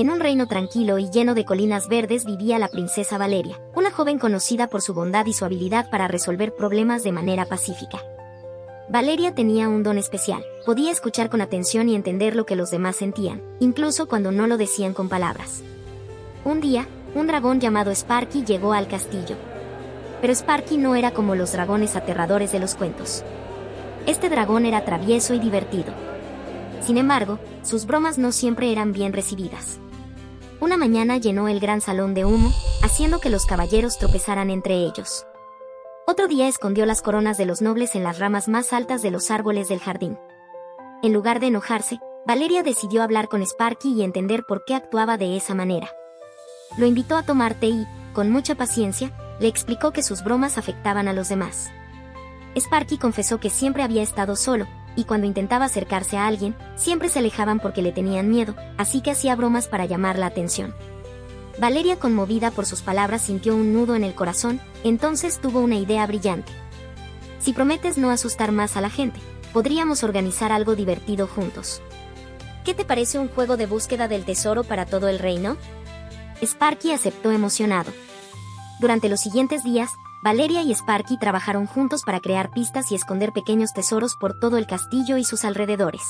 En un reino tranquilo y lleno de colinas verdes vivía la princesa Valeria, una joven conocida por su bondad y su habilidad para resolver problemas de manera pacífica. Valeria tenía un don especial, podía escuchar con atención y entender lo que los demás sentían, incluso cuando no lo decían con palabras. Un día, un dragón llamado Sparky llegó al castillo. Pero Sparky no era como los dragones aterradores de los cuentos. Este dragón era travieso y divertido. Sin embargo, sus bromas no siempre eran bien recibidas. Una mañana llenó el gran salón de humo, haciendo que los caballeros tropezaran entre ellos. Otro día escondió las coronas de los nobles en las ramas más altas de los árboles del jardín. En lugar de enojarse, Valeria decidió hablar con Sparky y entender por qué actuaba de esa manera. Lo invitó a tomar té y, con mucha paciencia, le explicó que sus bromas afectaban a los demás. Sparky confesó que siempre había estado solo, y cuando intentaba acercarse a alguien, siempre se alejaban porque le tenían miedo, así que hacía bromas para llamar la atención. Valeria, conmovida por sus palabras, sintió un nudo en el corazón, entonces tuvo una idea brillante. Si prometes no asustar más a la gente, podríamos organizar algo divertido juntos. ¿Qué te parece un juego de búsqueda del tesoro para todo el reino? Sparky aceptó emocionado. Durante los siguientes días, Valeria y Sparky trabajaron juntos para crear pistas y esconder pequeños tesoros por todo el castillo y sus alrededores.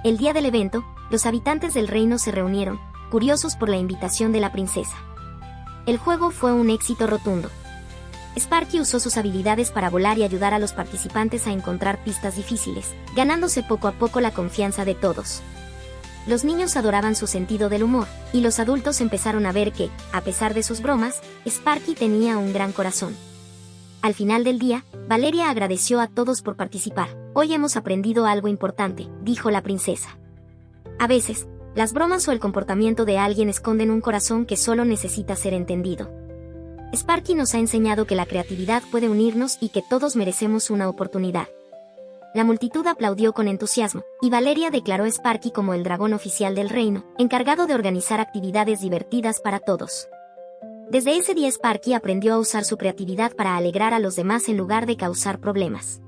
El día del evento, los habitantes del reino se reunieron, curiosos por la invitación de la princesa. El juego fue un éxito rotundo. Sparky usó sus habilidades para volar y ayudar a los participantes a encontrar pistas difíciles, ganándose poco a poco la confianza de todos. Los niños adoraban su sentido del humor, y los adultos empezaron a ver que, a pesar de sus bromas, Sparky tenía un gran corazón. Al final del día, Valeria agradeció a todos por participar. Hoy hemos aprendido algo importante, dijo la princesa. A veces, las bromas o el comportamiento de alguien esconden un corazón que solo necesita ser entendido. Sparky nos ha enseñado que la creatividad puede unirnos y que todos merecemos una oportunidad. La multitud aplaudió con entusiasmo, y Valeria declaró a Sparky como el dragón oficial del reino, encargado de organizar actividades divertidas para todos. Desde ese día Sparky aprendió a usar su creatividad para alegrar a los demás en lugar de causar problemas.